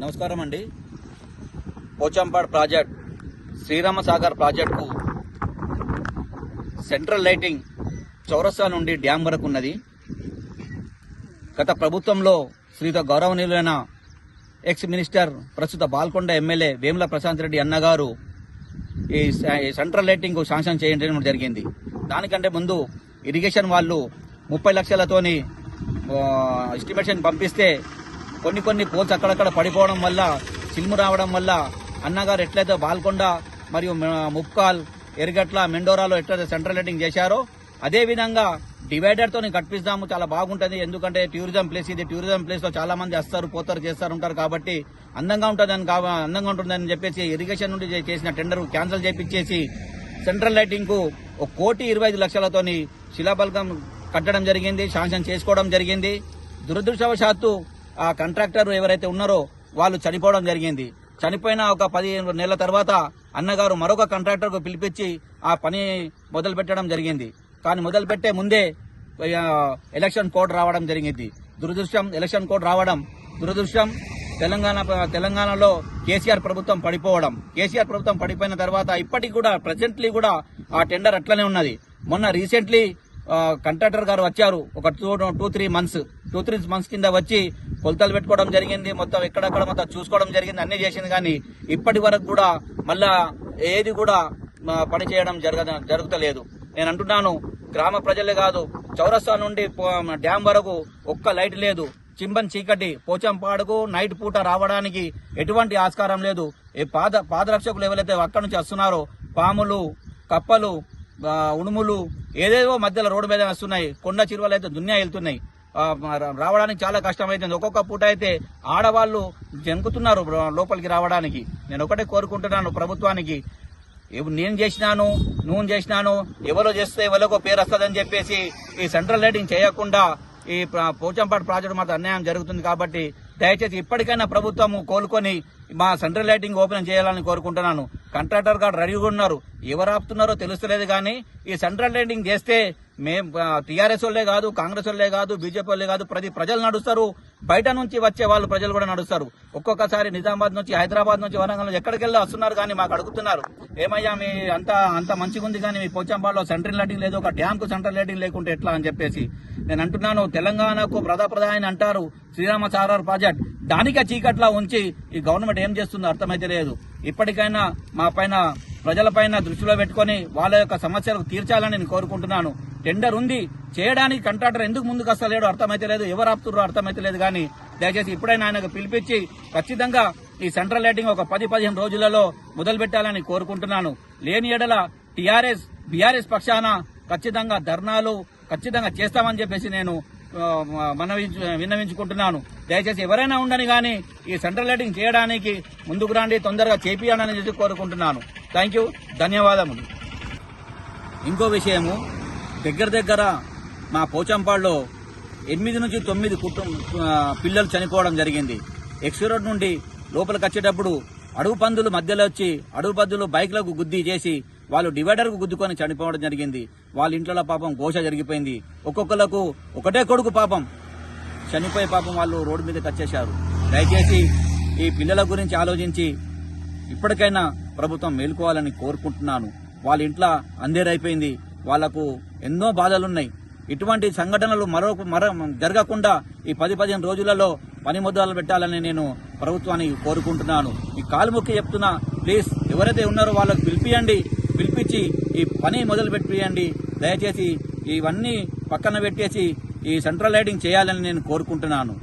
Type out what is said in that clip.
నమస్కారం అండి. పోచంపాడు ప్రాజెక్ట్ శ్రీరామ సాగర్ ప్రాజెక్టుకు సెంట్రల్ లైటింగ్ చౌరస్తా నుండి డ్యాం వరకు ఉన్నది. గత ప్రభుత్వంలో శ్రీత గౌరవనీయులైన ఎక్స్ మినిస్టర్ ప్రస్తుత బాల్కొండ ఎమ్మెల్యే వేముల ప్రశాంత్ రెడ్డి అన్నగారు ఈ సెంట్రల్ లైటింగ్ శాంక్షన్ చేయడం జరిగింది. దానికంటే ముందు ఇరిగేషన్ వాళ్ళు 30 లక్షలతోని ఎస్టిమేషన్ పంపిస్తే కొన్ని పోల్స్ అక్కడక్కడ పడిపోవడం వల్ల చిల్ము రావడం వల్ల అన్నగారు ఎట్లయితే బాల్కొండ మరియు ముప్కాల్ ఎర్గట్ల మెండోరాలో ఎట్లయితే సెంట్రల్ లైటింగ్ చేశారో అదే విధంగా డివైడర్ తోని కట్టిస్తాము, చాలా బాగుంటది. ఎందుకంటే టూరిజం ప్లేస్ ఇది. టూరిజం ప్లేస్ లో చాలా మంది వస్తారు, పోతారు, ఉంటారు కాబట్టి అందంగా ఉంటుందని చెప్పేసి ఇరిగేషన్ నుండి చేసిన టెండర్ క్యాన్సిల్ చేపించేసి సెంట్రల్ లైటింగ్ కు 1,25,00,000తోని శిలాఫలకం కట్టడం జరిగింది, శాంక్షన్ చేసుకోవడం జరిగింది. దురదృష్టవశాత్తు ఆ కాంట్రాక్టర్ ఎవరైతే ఉన్నారో వాళ్ళు చనిపోవడం జరిగింది. చనిపోయిన ఒక 15 నెలల తర్వాత అన్నగారు మరొక కాంట్రాక్టర్ కు పిలిపించి ఆ పని మొదలు పెట్టడం జరిగింది. కానీ మొదలు పెట్టే ముందే ఎలక్షన్ కోడ్ రావడం జరిగింది. ఎలక్షన్ కోడ్ రావడం దురదృష్టం. తెలంగాణలో కేసీఆర్ ప్రభుత్వం పడిపోవడం. కేసీఆర్ ప్రభుత్వం పడిపోయిన తర్వాత ఇప్పటికి కూడా ప్రెసెంట్లీ కూడా ఆ టెండర్ అట్లనే ఉన్నది. మొన్న రీసెంట్లీ కాంట్రాక్టర్ గారు వచ్చారు. ఒక 2-3 మంత్స్ కింద వచ్చి కొలతలు పెట్టుకోవడం జరిగింది. మొత్తం ఎక్కడెక్కడ మొత్తం చూసుకోవడం జరిగింది, అన్ని చేసింది. కానీ ఇప్పటి వరకు కూడా మళ్ళా ఏది కూడా పని చేయడం జరుగుతలేదు. నేను అంటున్నాను, గ్రామ ప్రజలే కాదు, చౌరస్తా నుండి డ్యాం వరకు ఒక్క లైట్ లేదు. చింబన్ చీకటి. పోచంపాడుకు నైట్ పూట రావడానికి ఎటువంటి ఆస్కారం లేదు. పాదరక్షకులు ఎవరైతే అక్కడి నుంచి వస్తున్నారో పాములు, కప్పలు, ఉణుములు ఏదేదో మధ్యలో రోడ్డు మీద వస్తున్నాయి. కొండ చిరువలు అయితే దున్యా వెళ్తున్నాయి. రావడానికి చాలా కష్టమైతుంది. ఒక్కొక్క పూట అయితే ఆడవాళ్లు జంకుతున్నారు లోపలికి రావడానికి. నేను ఒకటే కోరుకుంటున్నాను ప్రభుత్వానికి, నేను చేసినాను, నువ్వు చేసినాను, ఎవరో చేస్తే ఎవరికో పేరు వస్తుందని చెప్పేసి ఈ సెంట్రల్ లైటింగ్ చేయకుండా ఈ పోచంపాడు ప్రాజెక్టు మాత్రం అన్యాయం జరుగుతుంది. కాబట్టి దయచేసి ఇప్పటికైనా ప్రభుత్వం కోలుకొని మా సెంట్రల్ లైటింగ్ ఓపెన్ చేయాలని కోరుకుంటున్నాను. కాంట్రాక్టర్ గారు రెడీగా ఉన్నారు, ఎవరు ఆపుతున్నారో తెలుస్తలేదు. కానీ ఈ సెంట్రల్ లైటింగ్ చేస్తే మేము టీఆర్ఎస్ వాళ్ళే కాదు, కాంగ్రెస్ వాళ్ళే కాదు, బీజేపీ వాళ్ళే కాదు, ప్రజలు నడుస్తారు. బయట నుంచి వచ్చే వాళ్ళు ప్రజలు కూడా నడుస్తారు. ఒక్కొక్కసారి నిజామాబాద్ నుంచి, హైదరాబాద్ నుంచి, వరంగల్ నుంచి ఎక్కడికి వెళ్ళి వస్తున్నారు. కానీ మాకు అడుగుతున్నారు, ఏమయ్యా మీ అంత మంచిగా ఉంది కానీ మీ పోచంపాడులో సెంట్రల్ లైటింగ్ లేదు, ఒక డ్యామ్ కు సెంట్రల్ లైటింగ్ లేకుంటే ఎట్లా అని చెప్పేసి నేను అంటున్నాను. తెలంగాణకు ప్రధాని అంటారు శ్రీరామ సాగర్ ప్రాజెక్ట్, దానికే చీకట్లా ఉంచి ఈ గవర్నమెంట్ ఏం చేస్తుందో అర్థమైతే లేదు. ఇప్పటికైనా మా పైన, ప్రజలపైన దృష్టిలో పెట్టుకుని వాళ్ళ యొక్క సమస్యలకు తీర్చాలని నేను కోరుకుంటున్నాను. టెండర్ ఉంది చేయడానికి, కాంట్రాక్టర్ ఎందుకు ముందుకు వస్తలేడు అర్థమైతే లేదు, ఎవరు ఆపుతుర్రో అర్థమైతే లేదు. కానీ దయచేసి ఇప్పుడైనా ఆయనకు పిలిపించి ఖచ్చితంగా ఈ సెంట్రల్ లైటింగ్ ఒక 10-15 రోజులలో మొదలు పెట్టాలని కోరుకుంటున్నాను. లేని ఎడల టీఆర్ఎస్, బీఆర్ఎస్ పక్షాన ఖచ్చితంగా ధర్నాలు ఖచ్చితంగా చేస్తామని చెప్పేసి నేను విన్నవించుకుంటున్నాను. దయచేసి ఎవరైనా ఉండని కానీ ఈ సెంట్రల్ లైటింగ్ చేయడానికి ముందుకు రండి, తొందరగా చేపియాలని చెప్పి కోరుకుంటున్నాను. థ్యాంక్ యూ, ధన్యవాదములు. ఇంకో విషయము, దగ్గర మా పోచంపాడులో 8 నుంచి 9 పిల్లలు చనిపోవడం జరిగింది. ఎక్స్ రోడ్ నుండి లోపలికి వచ్చేటప్పుడు అడుగు పందులు మధ్యలో వచ్చి అడుగు పందులు బైక్లకు గుద్ది చేసి వాళ్ళు డివైడర్ కు గుద్దుకొని చనిపోవడం జరిగింది. వాళ్ళ ఇంట్లో పాపం ఘోష జరిగిపోయింది. ఒక్కొక్కలకు ఒకటే కొడుకు పాపం చనిపోయే పాపం వాళ్ళు రోడ్డు మీదకి వచ్చేశారు. దయచేసి ఈ పిల్లల గురించి ఆలోచించి ఇప్పటికైనా ప్రభుత్వం మేలుకోవాలని కోరుకుంటున్నాను. వాళ్ళ ఇంట్లో అందేరైపోయింది, వాళ్లకు ఎన్నో బాధలున్నాయి. ఇటువంటి సంఘటనలు మరో జరగకుండా ఈ 10-15 రోజులలో పని మొదలు పెట్టాలని నేను ప్రభుత్వానికి కోరుకుంటున్నాను. ఈ కాలుముక్కి చెప్తున్నా, ప్లీజ్ ఎవరైతే ఉన్నారో వాళ్ళకు పిలిపించి ఈ పని మొదలు పెట్టియండి. దయచేసి ఇవన్నీ పక్కన పెట్టేసి ఈ సెంట్రల్ లైటింగ్ చేయాలని నేను కోరుకుంటున్నాను.